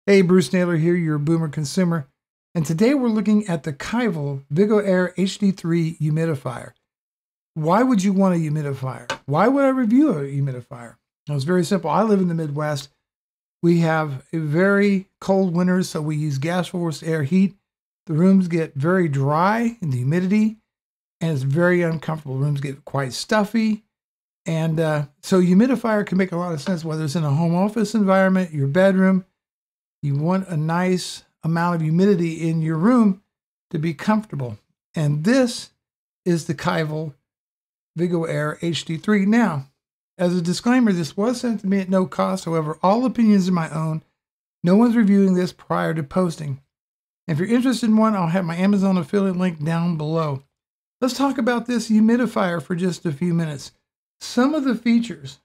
Hey, Bruce Naylor here, your boomer consumer, and today we're looking at the Kyvol Vigoair HD3 Humidifier. Why would you want a humidifier? Why would I review a humidifier? It's very simple. I live in the Midwest. We have a very cold winter, so we use gas forced air heat. The rooms get very dry in the humidity, and it's very uncomfortable. Rooms get quite stuffy, and so humidifier can make a lot of sense, whether it's in a home office environment, your bedroom. You want a nice amount of humidity in your room to be comfortable. And this is the Kyvol Vigoair HD3. Now, as a disclaimer, this was sent to me at no cost. However, all opinions are my own. No one's reviewing this prior to posting. If you're interested in one, I'll have my Amazon affiliate link down below. Let's talk about this humidifier for just a few minutes. Some of the features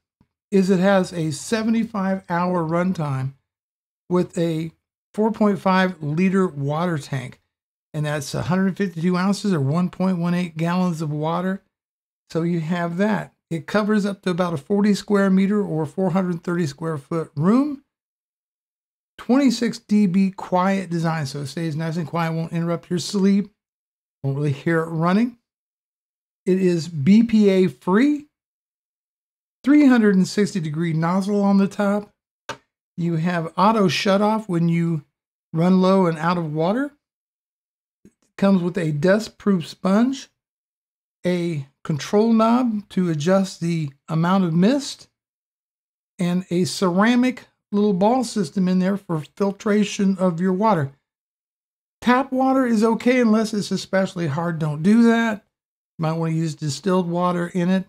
is it has a 75-hour runtime with a 4.5 liter water tank, and that's 152 ounces or 1.18 gallons of water. So you have that. It covers up to about a 40 square meter or 430 square foot room. 26 dB quiet design, so it stays nice and quiet, won't interrupt your sleep, won't really hear it running. It is BPA free, 360-degree nozzle on the top. You have auto shut-off when you run low and out of water. It comes with a dust-proof sponge, a control knob to adjust the amount of mist, and a ceramic little ball system in there for filtration of your water. Tap water is okay unless it's especially hard. Don't do that. You might want to use distilled water in it.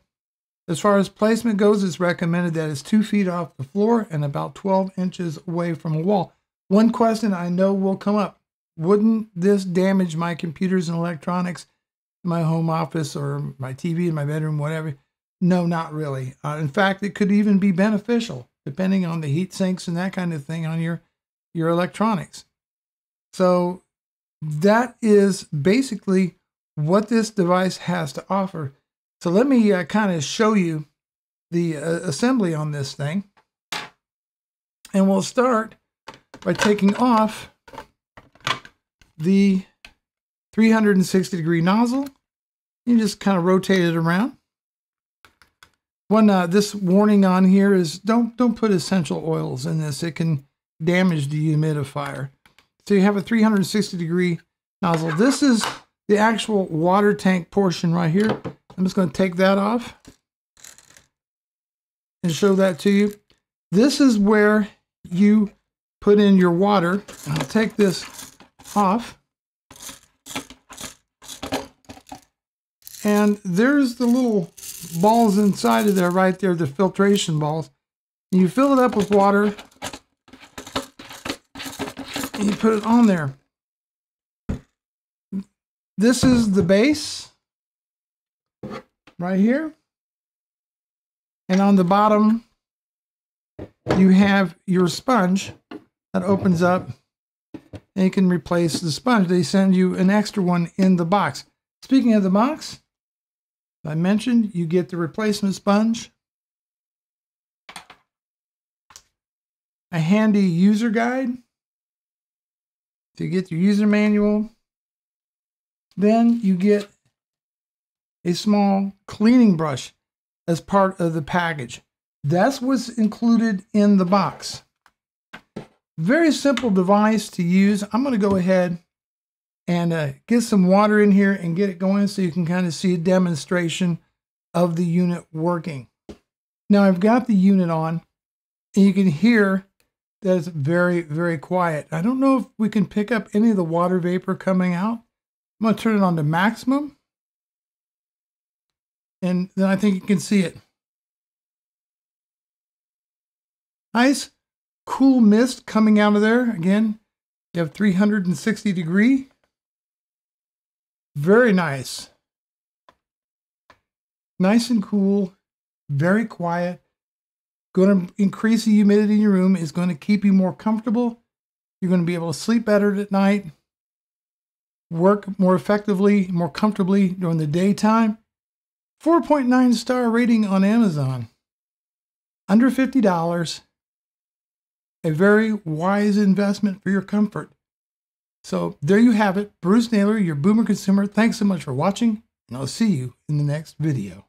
As far as placement goes, it's recommended that it's 2 feet off the floor and about 12 inches away from a wall. One question I know will come up: wouldn't this damage my computers and electronics in my home office or my TV in my bedroom, whatever? No, not really. In fact, it could even be beneficial, depending on the heat sinks and that kind of thing on your electronics. So that is basically what this device has to offer. So let me kind of show you the assembly on this thing. And we'll start by taking off the 360-degree nozzle. You just kind of rotate it around. This warning on here is don't put essential oils in this. It can damage the humidifier. So you have a 360-degree nozzle. This is the actual water tank portion right here. I'm just going to take that off and show that to you. This is where you put in your water. I'll take this off. And there's the little balls inside of there right there, the filtration balls. And you fill it up with water and you put it on there. This is the base right here. And on the bottom, you have your sponge that opens up and you can replace the sponge. They send you an extra one in the box. Speaking of the box, I mentioned you get the replacement sponge, a handy user guide to get your user manual. Then you get a small cleaning brush as part of the package. That's what's included in the box. Very simple device to use. I'm going to go ahead and get some water in here and get it going so you can kind of see a demonstration of the unit working. Now I've got the unit on and you can hear that it's very, very quiet. I don't know if we can pick up any of the water vapor coming out. I'm going to turn it on to maximum. And then I think you can see it. Nice, cool mist coming out of there. Again, you have 360-degree. Very nice. Nice and cool, very quiet. Going to increase the humidity in your room. Is going to keep you more comfortable. You're going to be able to sleep better at night. Work more effectively, more comfortably during the daytime. 4.9 star rating on Amazon. Under $50. a very wise investment for your comfort. So there you have it. Bruce Naylor, your Boomer Consumer. Thanks so much for watching, and I'll see you in the next video.